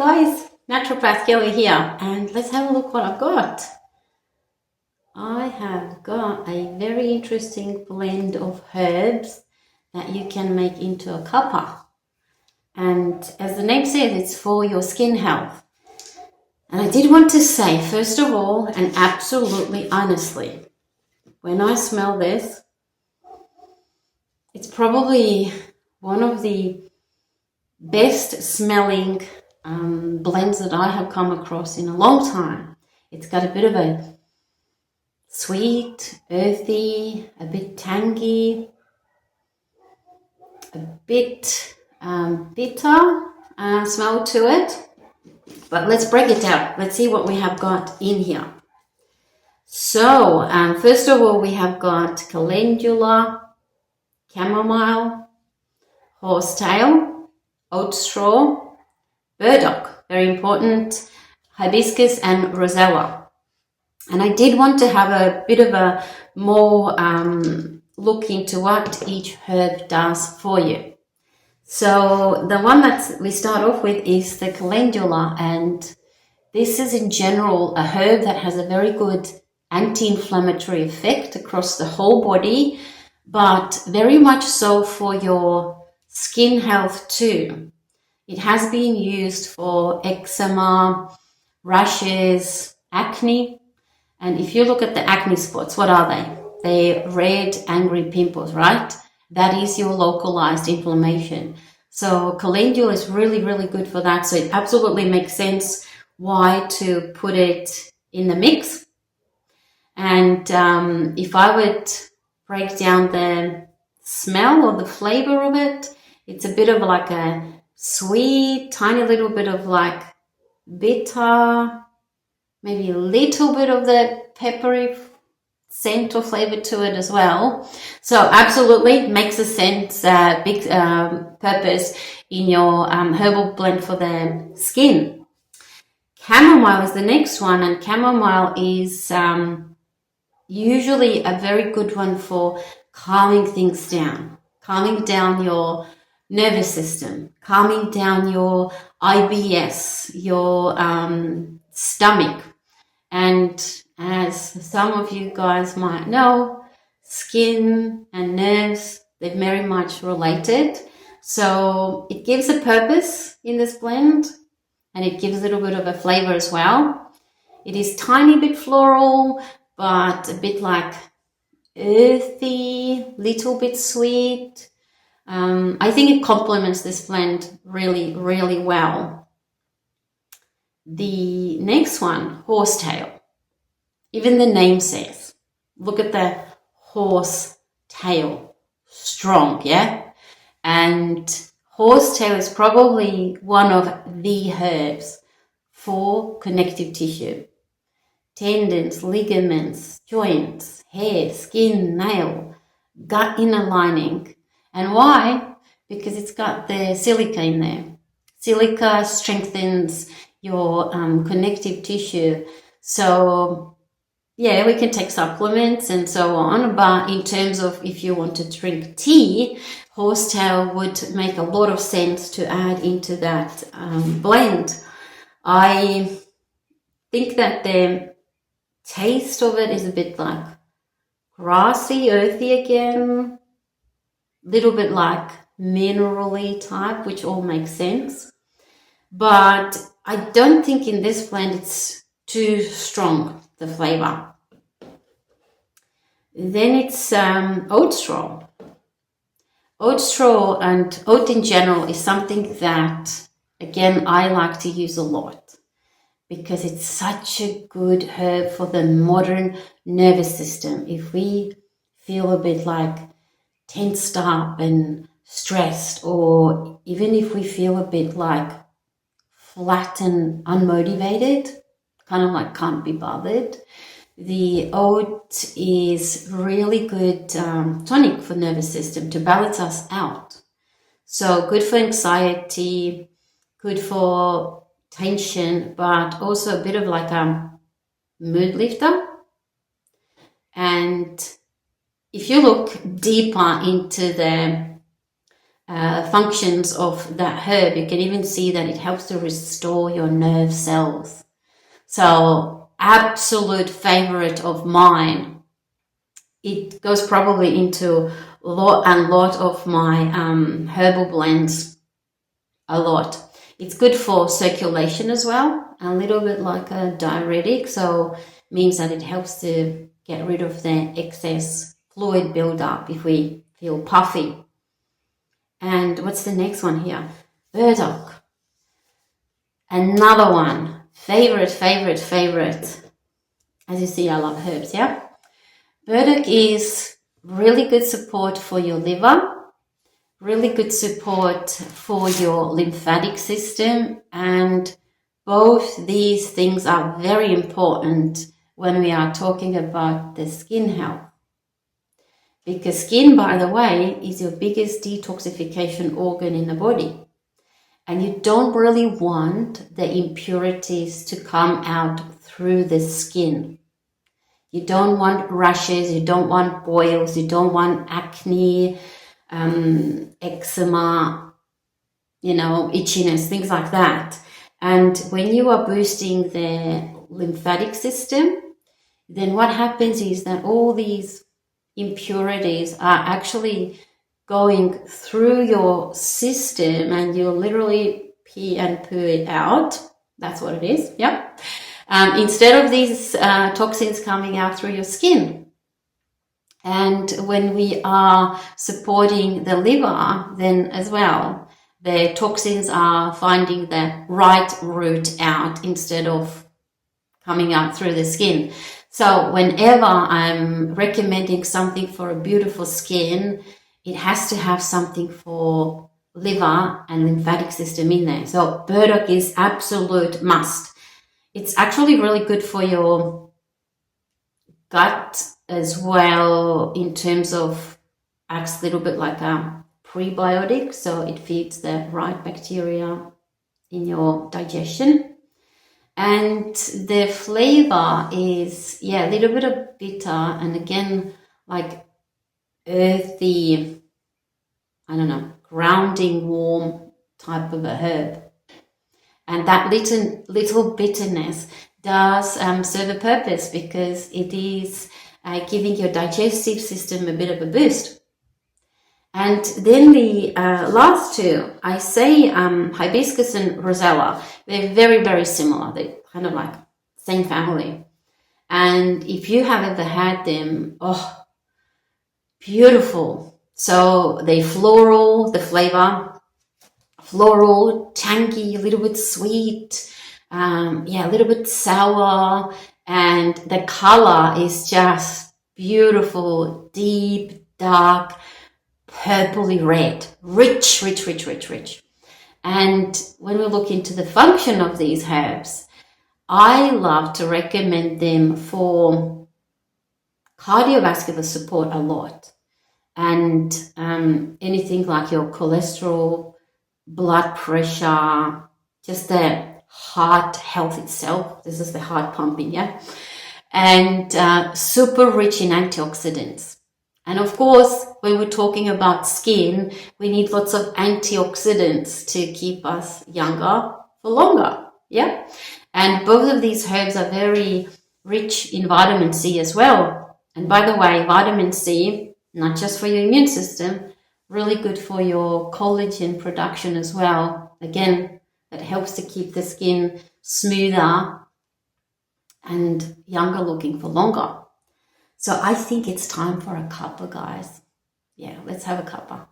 guys, Naturopath Kelli here, and let's have a look what I've got. I have got a very interesting blend of herbs that you can make into a cuppa. And as the name says, it's for your skin health. And I did want to say, first of all, and absolutely honestly, when I smell this, it's probably one of the best smelling blends that I have come across in a long time. It's got a bit of a sweet, earthy, a bit tangy, a bit bitter smell to it. But let's break it down. Let's see what we have got in here. So, first of all, we have got calendula, chamomile, horsetail, oat straw, burdock, very important, hibiscus and rosella. And I did want to have a bit of a more look into what each herb does for you. So the one that we start off with is the calendula, and this is in general a herb that has a very good anti-inflammatory effect across the whole body, but very much so for your skin health too. It has been used for eczema, rashes, acne. And if you look at the acne spots, what are they? They're red, angry pimples, right? That is your localized inflammation. So calendula is really, really good for that. So it absolutely makes sense why to put it in the mix. And if I would break down the smell or the flavor of it, it's a bit of like a sweet, tiny little bit of like bitter, maybe a little bit of the peppery scent or flavor to it as well. So absolutely makes a sense, big purpose in your herbal blend for the skin. Chamomile is the next one, and chamomile is usually a very good one for calming things down, calming down your nervous system, calming down your IBS, your stomach. And as some of you guys might know, skin and nerves, they're very much related. So it gives a purpose in this blend, and it gives a little bit of a flavor as well. It is tiny bit floral, but a bit like earthy, little bit sweet. I think it complements this blend really, really well. The next one, horsetail. Even the name says, look at the horse tail, strong, yeah? And horsetail is probably one of the herbs for connective tissue. Tendons, ligaments, joints, hair, skin, nail, gut inner lining. And why? Because it's got the silica in there. Silica strengthens your connective tissue. So yeah, we can take supplements and so on, but in terms of if you want to drink tea, horsetail would make a lot of sense to add into that blend. I think that the taste of it is a bit like grassy, earthy again, little bit like mineral-y type, which all makes sense. But I don't think in this blend it's too strong, the flavor. Then it's oat straw. Oat straw and oat in general is something that, again, I like to use a lot because it's such a good herb for the modern nervous system. If we feel a bit like tensed up and stressed, or even if we feel a bit like flat and unmotivated, kind of like can't be bothered, the oat is really good tonic for nervous system to balance us out. So good for anxiety, good for tension, but also a bit of like a mood lifter. And if you look deeper into the functions of that herb. You can even see that it helps to restore your nerve cells. So absolute favorite of mine. It goes probably into a lot of my herbal blends, a lot. It's good for circulation as well, a little bit like a diuretic, so means that it helps to get rid of the excess fluid buildup if we feel puffy. And what's the next one here? Burdock. Another one. Favorite. As you see, I love herbs, yeah? Burdock is really good support for your liver, really good support for your lymphatic system, and both these things are very important when we are talking about the skin health. Because skin, by the way, is your biggest detoxification organ in the body. And you don't really want the impurities to come out through the skin. You don't want rashes, you don't want boils, you don't want acne, eczema, itchiness, things like that. And when you are boosting the lymphatic system, then what happens is that all these impurities are actually going through your system and you literally pee and poo it out. That's what it is, yep. Instead of these toxins coming out through your skin. And when we are supporting the liver, then as well, the toxins are finding the right route out instead of coming out through the skin. So whenever I'm recommending something for a beautiful skin, it has to have something for liver and lymphatic system in there. So burdock is absolute must. It's actually really good for your gut as well, in terms of acts a little bit like a prebiotic. So it feeds the right bacteria in your digestion. And the flavor is, a little bit of bitter, and again, like earthy, grounding, warm type of a herb. And that little bitterness does serve a purpose, because it is giving your digestive system a bit of a boost. And then the last two, I say hibiscus and rosella. They're very, very similar. They're kind of like same family. And if you have ever had them, beautiful. So they floral, the flavor, floral, tangy, a little bit sweet, a little bit sour. And the color is just beautiful, deep, dark, purpley red, rich. And when we look into the function of these herbs, I love to recommend them for cardiovascular support a lot. And anything like your cholesterol, blood pressure, just the heart health itself. This is the heart pumping, yeah? And super rich in antioxidants. And of course, when we're talking about skin, we need lots of antioxidants to keep us younger for longer, yeah? And both of these herbs are very rich in vitamin C as well. And by the way, vitamin C, not just for your immune system, really good for your collagen production as well. Again, that helps to keep the skin smoother and younger looking for longer. So I think it's time for a cuppa, guys. Yeah, let's have a cuppa.